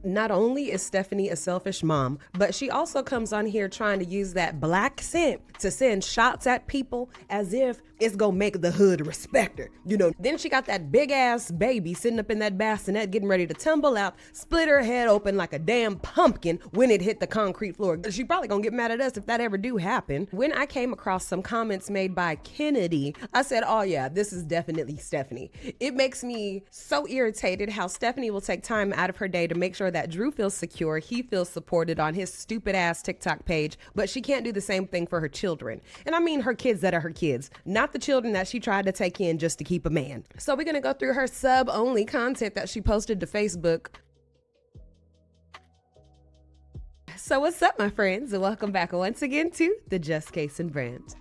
Not only is Stephanie a selfish mom, but she also comes on here trying to use that black scent to send shots at people as if it's gonna make the hood respect her. You know, then she got that big ass baby sitting up in that bassinet getting ready to tumble out, split her head open like a damn pumpkin when it hit the concrete floor. She probably gonna get mad at us if that ever do happen. When I came across some comments made by Kennedy, I said, oh yeah, this is definitely Stephanie. It makes me so irritated how Stephanie will take time out of her day to make sure that Drew feels secure, he feels supported on his stupid ass TikTok page, but she can't do the same thing for her children. And I mean her kids that are her kids, not the children that she tried to take in just to keep a man. So we're gonna go through her sub-only content that she posted to Facebook. So what's up, my friends, and welcome back once again to the Just Case and Brand.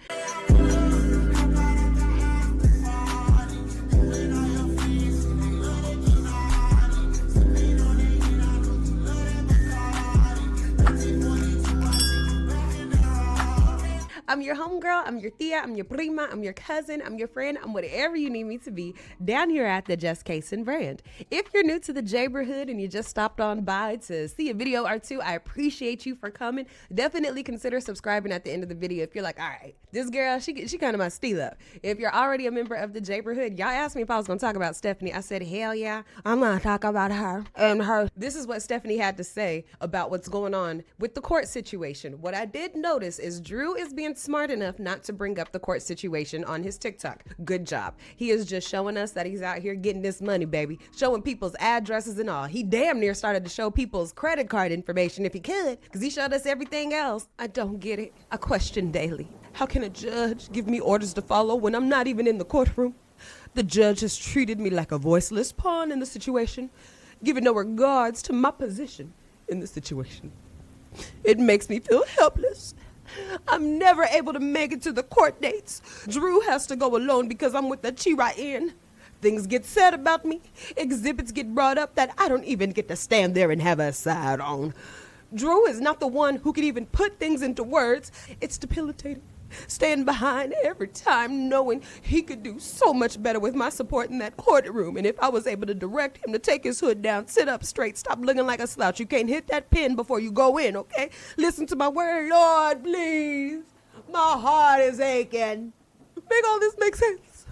I'm your homegirl, I'm your tia, I'm your prima, I'm your cousin, I'm your friend, I'm whatever you need me to be down here at the Just Case and Brand. If you're new to the Jaberhood and you just stopped on by to see a video or two, I appreciate you for coming. Definitely consider subscribing at the end of the video if you're like, all right, this girl, she kind of my steal up. If you're already a member of the Jaberhood, y'all asked me if I was gonna talk about Stephanie. I said, hell yeah, I'm gonna talk about her and her. This is what Stephanie had to say about what's going on with the court situation. What I did notice is Drew is being smart enough not to bring up the court situation on his TikTok. Good job. He is just showing us that he's out here getting this money, baby. Showing people's addresses and all. He damn near started to show people's credit card information if he could, because he showed us everything else. I don't get it. I question daily. How can a judge give me orders to follow when I'm not even in the courtroom? The judge has treated me like a voiceless pawn in the situation, giving no regards to my position in the situation. It makes me feel helpless. I'm never able to make it to the court dates. Drew has to go alone because I'm with the Chiran. Things get said about me. Exhibits get brought up that I don't even get to stand there and have a side on. Drew is not the one who can even put things into words. It's debilitating. Staying behind every time knowing he could do so much better with my support in that courtroom. And if I was able to direct him to take his hood down, sit up straight, stop looking like a slouch. You can't hit that pin before you go in, okay? Listen to my word, Lord, please. My heart is aching. Make all this make sense.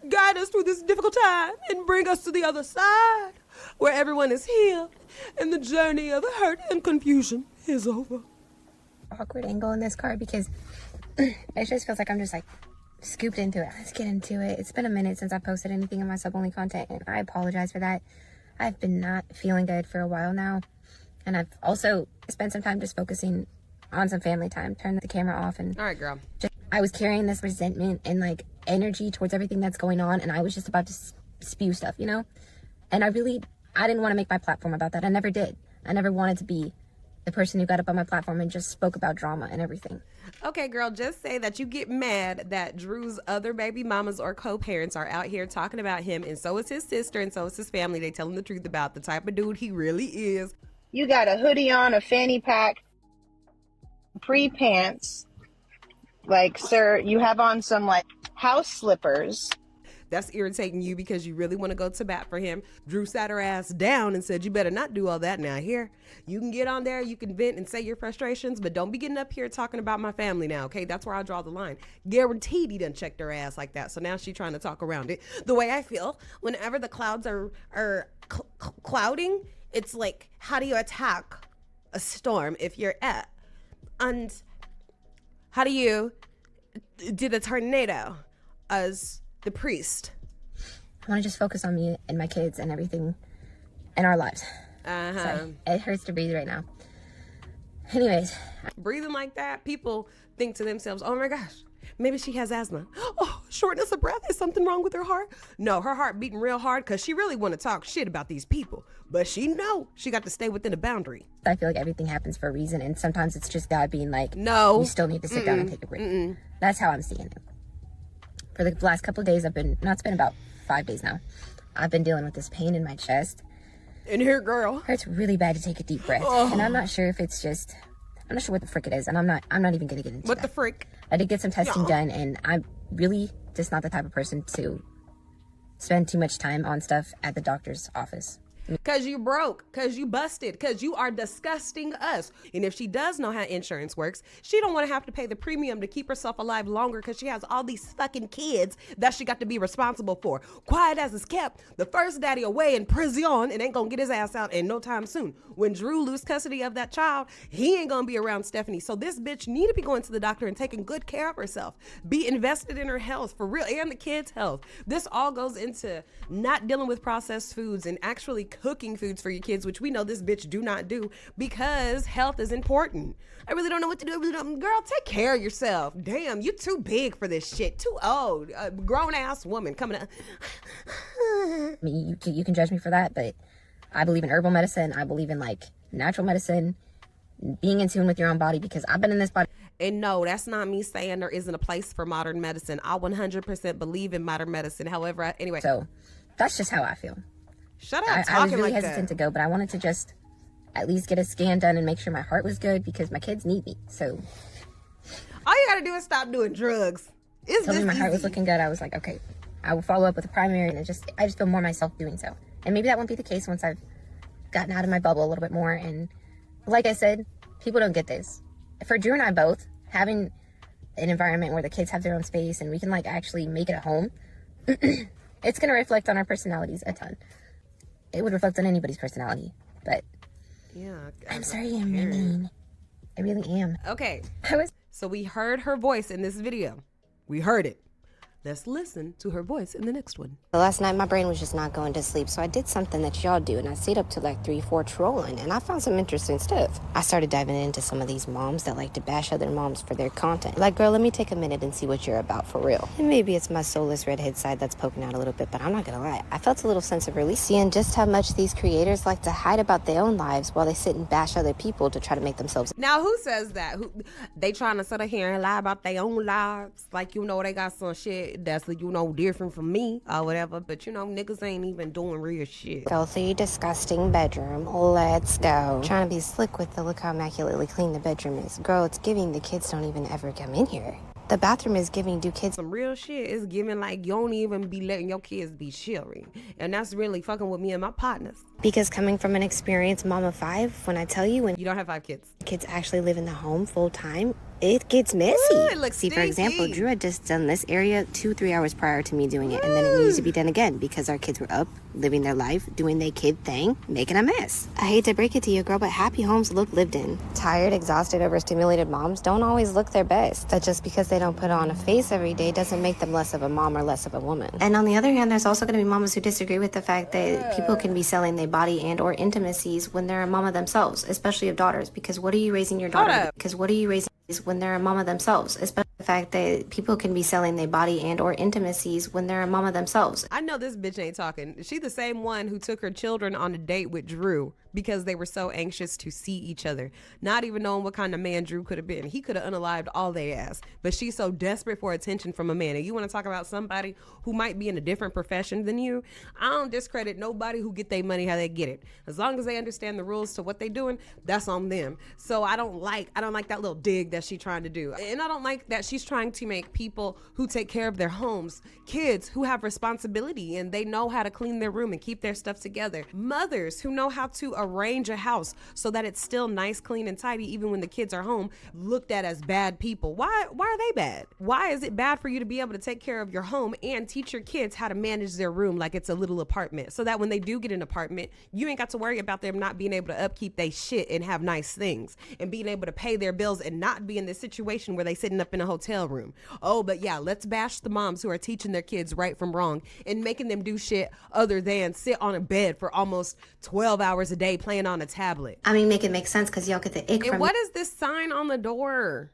Guide us through this difficult time and bring us to the other side where everyone is healed and the journey of hurt and confusion is over. Awkward angle in this car because it just feels like I'm just like scooped into it. Let's get into it. It's been a minute since I posted anything in my sub-only content, and I apologize for that. I've been not feeling good for a while now, and I've also spent some time just focusing on some family time. Turned the camera off, and all right, girl. I was carrying this resentment and like energy towards everything that's going on, and I was just about to spew stuff, you know? And I didn't want to make my platform about that. I never did. I never wanted to be the person who got up on my platform and just spoke about drama and everything. Okay, girl, just say that you get mad that Drew's other baby mamas or co-parents are out here talking about him, and so is his sister, and so is his family. They tell him the truth about the type of dude he really is. You got a hoodie on, a fanny pack, pre-pants. Like, sir, you have on some, like, house slippers. That's irritating you because you really want to go to bat for him. Drew sat her ass down and said, you better not do all that now. Here, you can get on there, you can vent and say your frustrations, but don't be getting up here talking about my family now, okay? That's where I draw the line. Guaranteed he done checked her ass like that, so now she's trying to talk around it. The way I feel, whenever the clouds are clouding, it's like, how do you attack a storm if you're at? And how do you do the tornado as the priest? I want to just focus on me and my kids and everything in our lives. Sorry, it hurts to breathe right now. Anyways. Breathing like that, people think to themselves, oh my gosh, maybe she has asthma. Oh, shortness of breath, is something wrong with her heart? No, her heart beating real hard because she really want to talk shit about these people. But she know she got to stay within a boundary. I feel like everything happens for a reason, and sometimes it's just God being like, no, you still need to sit down and take a break. That's how I'm seeing it. For the last couple of days, it's been about 5 days now, I've been dealing with this pain in my chest. In here, girl. It hurts really bad to take a deep breath. And I'm not sure if it's just, I'm not sure what the frick it is. And I'm not even going to get into what that. The frick? I did get some testing done, and I'm really just not the type of person to spend too much time on stuff at the doctor's office. Cause you broke, cause you busted, cause you are disgusting us. And if she does know how insurance works, she don't want to have to pay the premium to keep herself alive longer because she has all these fucking kids that she got to be responsible for. Quiet as it's kept, the first daddy away in prison and ain't gonna get his ass out in no time soon. When Drew lose custody of that child, he ain't gonna be around Stephanie. So this bitch need to be going to the doctor and taking good care of herself. Be invested in her health for real, and the kids' health. This all goes into not dealing with processed foods and actually cooking foods for your kids, which we know this bitch do not do because health is important. I really don't know what to do. Girl, take care of yourself. Damn, you too big for this shit. Too old. A grown-ass woman coming up. I mean, you can judge me for that, but I believe in herbal medicine. I believe in like natural medicine, being in tune with your own body, because I've been in this body. And no, that's not me saying there isn't a place for modern medicine. I 100% believe in modern medicine. However, anyway. So that's just how I feel. Shut up, I was talking really like hesitant that. to go, but I wanted to just at least get a scan done and make sure my heart was good because my kids need me. So All you gotta do is stop doing drugs. It's told me this my heart was easy. looking good. I was like, okay, I will follow up with a primary, and I just feel more myself doing so. And maybe that won't be the case once I've gotten out of my bubble a little bit more. And like I said, people don't get this. For Drew and I both, having an environment where the kids have their own space and we can like actually make it a home, it's gonna reflect on our personalities a ton. It would reflect on anybody's personality, but Yeah. I'm sorry I'm mean. I really am. Okay. I was So we heard her voice in this video. We heard it. Let's listen to her voice in the next one. Last night, my brain was just not going to sleep, so I did something that y'all do, and I stayed up till like 3, 4 trolling, and I found some interesting stuff. I started diving into some of these moms that like to bash other moms for their content. Like, girl, let me take a minute and see what you're about for real. And maybe it's my soulless redhead side that's poking out a little bit, but I'm not gonna lie. I felt a little sense of relief seeing just how much these creators like to hide about their own lives while they sit and bash other people to try to make themselves. Now, who says that? Who they trying to sit here and lie about their own lives? Like, you know, they got some shit that's, you know, different from me or whatever. But, you know, niggas ain't even doing real shit. Filthy, disgusting bedroom. Let's go. Trying to be slick with the look how immaculately clean the bedroom is. Girl, it's giving the kids don't even ever come in here. The bathroom is giving do kids Some real shit is giving like you don't even be letting your kids be children. And that's really fucking with me and my partners. because coming from an experienced mom of 5, when I tell you when You don't have 5 kids. kids actually live in the home full time, it gets messy. Ooh, it looks See, for example, stinky. Drew had just done this area 2-3 hours prior to me doing it, and then it needs to be done again because our kids were up, living their life, doing their kid thing, making a mess. I hate to break it to you, girl, but happy homes look lived in. Tired, exhausted, overstimulated moms don't always look their best. But just because they don't put on a face every day doesn't make them less of a mom or less of a woman. And on the other hand, there's also going to be mamas who disagree with the fact that people can be selling their body and or intimacies when they're a mama themselves, especially of daughters. Because what are you raising your daughter? Hold up. Because what are you raising when they're a mama themselves, especially the fact that people can be selling their body and or intimacies when they're a mama themselves. I know this bitch ain't talking. She the same one who took her children on a date with Drew because they were so anxious to see each other, not even knowing what kind of man Drew could have been. He could have unalived all they ass, but she's so desperate for attention from a man. And you want to talk about somebody who might be in a different profession than you? I don't discredit nobody who get their money how they get it. As long as they understand the rules to what they doing, that's on them. So I don't like that little dig that she's trying to do. And I don't like that she's trying to make people who take care of their homes, kids who have responsibility and they know how to clean their room and keep their stuff together, mothers who know how to arrange a house so that it's still nice, clean, and tidy even when the kids are home, looked at as bad people. Why are they bad? Why is it bad for you to be able to take care of your home and teach your kids how to manage their room like it's a little apartment, so that when they do get an apartment, you ain't got to worry about them not being able to upkeep their shit and have nice things and being able to pay their bills and not be in this situation where they sitting up in a hotel room. Oh, but yeah, let's bash the moms who are teaching their kids right from wrong and making them do shit other than sit on a bed for almost 12 hours a day playing on a tablet. I mean, make it make sense because y'all get the ick And from what is this sign on the door?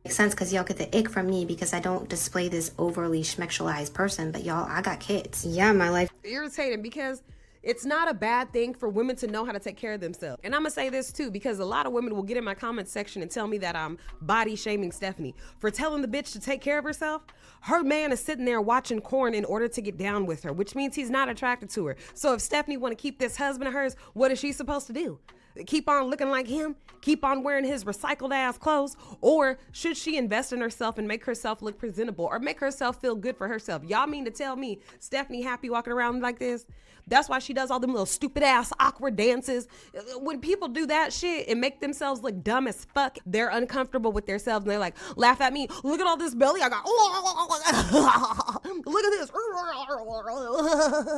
makes sense because y'all get the ick from me because I don't display this overly schmexualized person, but y'all, I got kids. Yeah, my life Irritating because it's not a bad thing for women to know how to take care of themselves. And I'm gonna say this too, because a lot of women will get in my comment section and tell me that I'm body shaming Stephanie for telling the bitch to take care of herself. Her man is sitting there watching porn in order to get down with her, which means he's not attracted to her. So if Stephanie want to keep this husband of hers, what is she supposed to do? Keep on looking like him? Keep on wearing his recycled ass clothes? Or should she invest in herself and make herself look presentable or make herself feel good for herself? Y'all mean to tell me Stephanie happy walking around like this? That's why she does all them little stupid ass awkward dances. When people do that shit and make themselves look dumb as fuck, they're uncomfortable with themselves and they're like, laugh at me. Look at all this belly I got. Look at this.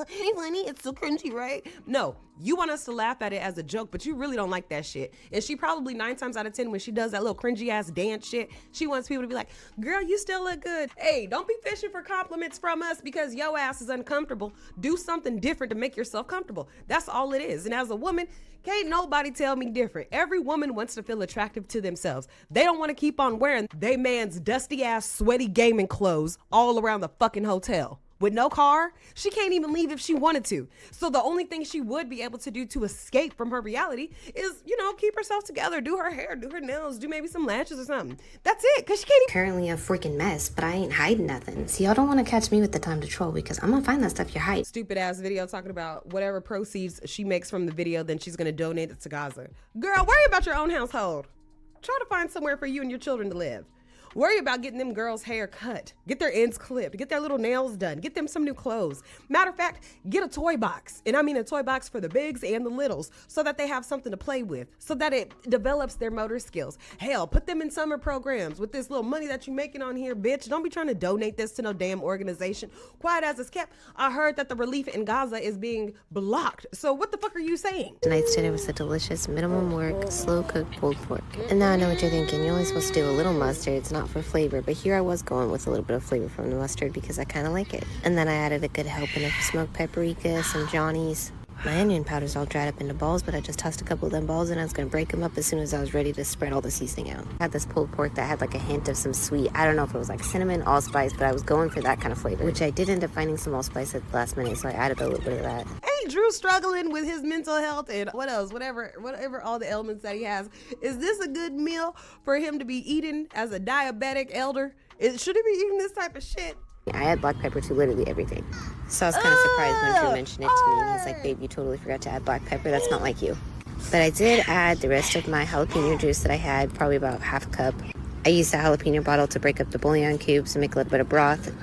Hey, honey, it's so cringy, right? No, you want us to laugh at it as a joke, but you really don't like that shit. And she probably 9 times out of 10, when she does that little cringy ass dance shit, she wants people to be like, girl, you still look good. Hey, don't be fishing for compliments from us because your ass is uncomfortable. Do something different to make yourself comfortable. That's all it is. And as a woman, can't nobody tell me different. Every woman wants to feel attractive to themselves. They don't want to keep on wearing they man's dusty ass sweaty gaming clothes all around the fucking hotel. With no car, she can't even leave if she wanted to. So the only thing she would be able to do to escape from her reality is, keep herself together, do her hair, do her nails, do maybe some lashes or something. That's it, because she can't even. Currently a freaking mess, but I ain't hiding nothing. So y'all don't want to catch me with the time to troll because I'm gonna find that stuff you're hiding. Stupid ass video talking about whatever proceeds she makes from the video, then she's gonna donate it to Gaza. Girl, worry about your own household. Try to find somewhere for you and your children to live. Worry about getting them girls' hair cut, get their ends clipped, get their little nails done, get them some new clothes. Matter of fact, get a toy box. And I mean a toy box for the bigs and the littles so that they have something to play with, so that it develops their motor skills. Hell, put them in summer programs with this little money that you're making on here, bitch. Don't be trying to donate this to no damn organization. Quiet as it's kept, I heard that the relief in Gaza is being blocked. So what the fuck are you saying? Tonight's dinner was a delicious, minimum work, slow-cooked pulled pork. And now I know what you're thinking. You're only supposed to do a little mustard. It's not for flavor, but here I was going with a little bit of flavor from the mustard because I kind of like it. And then I added a good helping of smoked paprika, some Johnnies. My onion powder's all dried up into balls, but I just tossed a couple of them balls and I was gonna break them up as soon as I was ready to spread all the seasoning out. I had this pulled pork that had like a hint of some sweet, I don't know if it was like cinnamon, allspice, but I was going for that kind of flavor, which I did end up finding some allspice at the last minute, so I added a little bit of that. Ain't Drew struggling with his mental health and what else, whatever all the ailments that he has? Is this a good meal for him to be eating as a diabetic elder? Should he be eating this type of shit? I add black pepper to literally everything. So I was kind of surprised when Drew mentioned it to me. And he's like, babe, you totally forgot to add black pepper. That's not like you. But I did add the rest of my jalapeno juice that I had, probably about half a cup. I used a jalapeno bottle to break up the bouillon cubes and make a little bit of broth.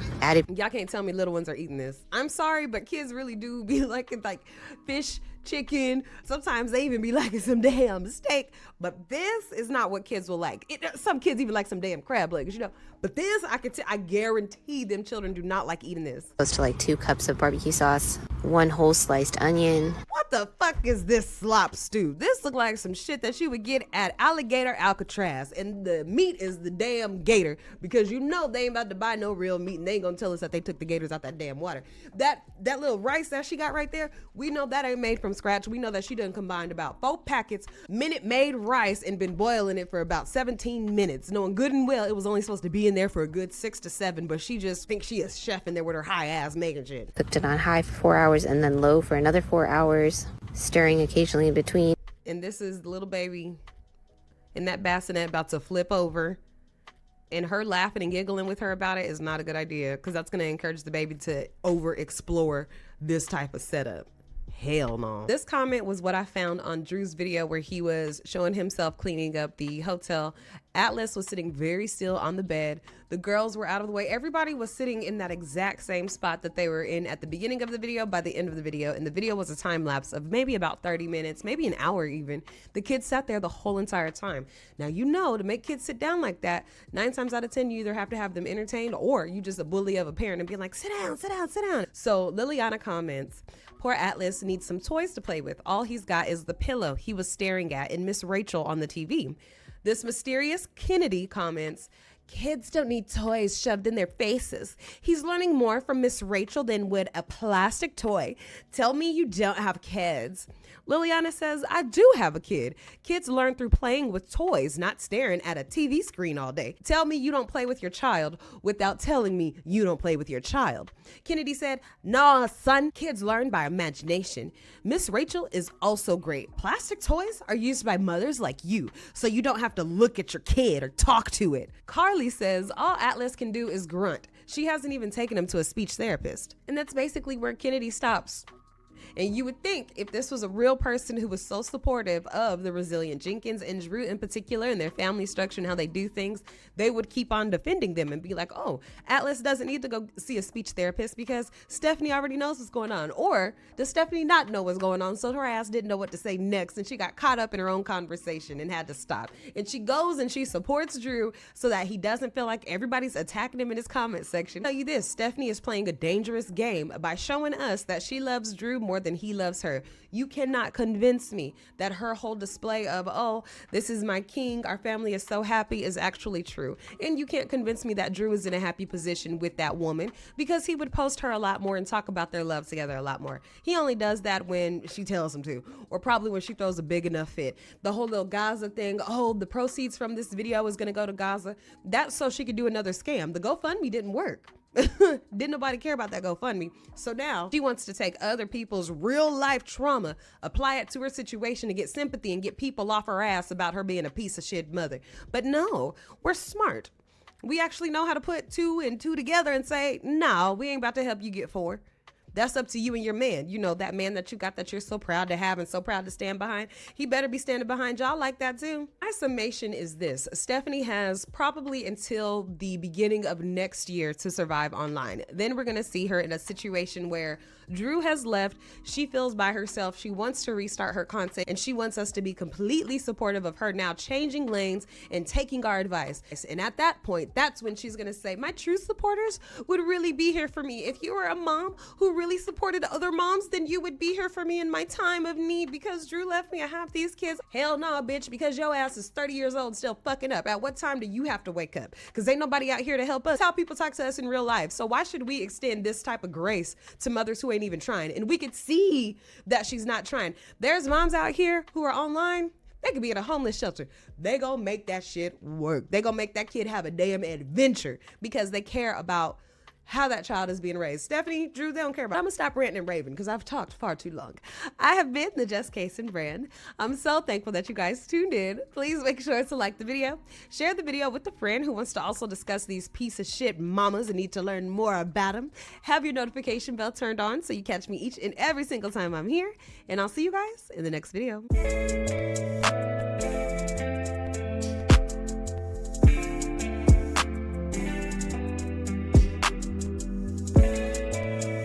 Y'all can't tell me little ones are eating this. I'm sorry, but kids really do be liking like fish, chicken. Sometimes they even be liking some damn steak. But this is not what kids will like. Some kids even like some damn crab legs, But this, I guarantee them children do not like eating this. Close to like 2 cups of barbecue sauce, 1 whole sliced onion. What the fuck is this slop stew? This look like some shit that you would get at Alligator Alcatraz. And the meat is the damn gator. Because they ain't about to buy no real meat. And they ain't gonna tell us that they took the gators out that damn water. That little rice that she got right there, we know that ain't made from scratch. We know that she done combined about 4 packets Minute Maid rice and been boiling it for about 17 minutes, knowing good and well it was only supposed to be in there for a good 6 to 7, but she just thinks she is chef in there with her high ass making shit. Cooked it on high for 4 hours and then low for another 4 hours, stirring occasionally in between. And this is the little baby in that bassinet about to flip over. And her laughing and giggling with her about it is not a good idea, because that's going to encourage the baby to over explore this type of setup. Hell no. This comment was what I found on Drew's video where he was showing himself cleaning up the hotel. Atlas was sitting very still on the bed. The girls were out of the way. Everybody was sitting in that exact same spot that they were in at the beginning of the video, by the end of the video. And the video was a time lapse of maybe about 30 minutes, maybe an hour even. The kids sat there the whole entire time. Now, to make kids sit down like that, 9 times out of 10, you either have to have them entertained or you just a bully of a parent and be like, sit down, sit down, sit down. So Liliana comments, poor Atlas needs some toys to play with. All he's got is the pillow he was staring at and Miss Rachel on the TV. This mysterious Kennedy comments, kids don't need toys shoved in their faces. He's learning more from Miss Rachel than would a plastic toy. Tell me you don't have kids. Liliana says, I do have a kid. Kids learn through playing with toys, not staring at a TV screen all day. Tell me you don't play with your child without telling me you don't play with your child. Kennedy said, nah, son, kids learn by imagination. Miss Rachel is also great. Plastic toys are used by mothers like you, so you don't have to look at your kid or talk to it. Carly says, all Atlas can do is grunt. She hasn't even taken him to a speech therapist. And that's basically where Kennedy stops. And you would think if this was a real person who was so supportive of the resilient Jenkins and Drew in particular and their family structure and how they do things, they would keep on defending them and be like, oh, Atlas doesn't need to go see a speech therapist because Stephanie already knows what's going on. Or does Stephanie not know what's going on, so her ass didn't know what to say next and she got caught up in her own conversation and had to stop. And she goes and she supports Drew so that he doesn't feel like everybody's attacking him in his comment section. I'll tell you this, Stephanie is playing a dangerous game by showing us that she loves Drew more than he loves her. You cannot convince me that her whole display of, oh, this is my king, our family is so happy, is actually true. And you can't convince me that Drew is in a happy position with that woman because he would post her a lot more and talk about their love together a lot more. He only does that when she tells him to, or probably when she throws a big enough fit. The whole little Gaza thing, oh, the proceeds from this video is going to go to Gaza. That's so she could do another scam. The GoFundMe didn't work. Didn't nobody care about that GoFundMe. So now she wants to take other people's real life trauma, apply it to her situation to get sympathy and get people off her ass about her being a piece of shit mother. But no, we're smart. We actually know how to put 2 and 2 together and say, no, we ain't about to help you get 4. That's up to you and your man. You know, that man that you got that you're so proud to have and so proud to stand behind. He better be standing behind y'all like that too. My summation is this. Stephanie has probably until the beginning of next year to survive online. Then we're going to see her in a situation where Drew has left. She feels by herself. She wants to restart her content and she wants us to be completely supportive of her now changing lanes and taking our advice. And at that point, that's when she's going to say, my true supporters would really be here for me. If you were a mom who really supported other moms, then you would be here for me in my time of need. Because Drew left me, I have these kids. Hell no, bitch, because your ass is 30 years old still fucking up. At what time do you have to wake up? Because ain't nobody out here to help us. That's how people talk to us in real life. So why should we extend this type of grace to mothers who ain't even trying? And we could see that she's not trying. There's moms out here who are online. They could be in a homeless shelter. They gonna make that shit work. They gonna make that kid have a damn adventure because they care about how that child is being raised. Stephanie, Drew, they don't care about. I'm gonna stop ranting and raving because I've talked far too long. I have been the Just Kaysen brand. I'm so thankful that you guys tuned in. Please make sure to like the video, share the video with a friend who wants to also discuss these piece of shit mamas and need to learn more about them. Have your notification bell turned on so you catch me each and every single time I'm here, and I'll see you guys in the next video.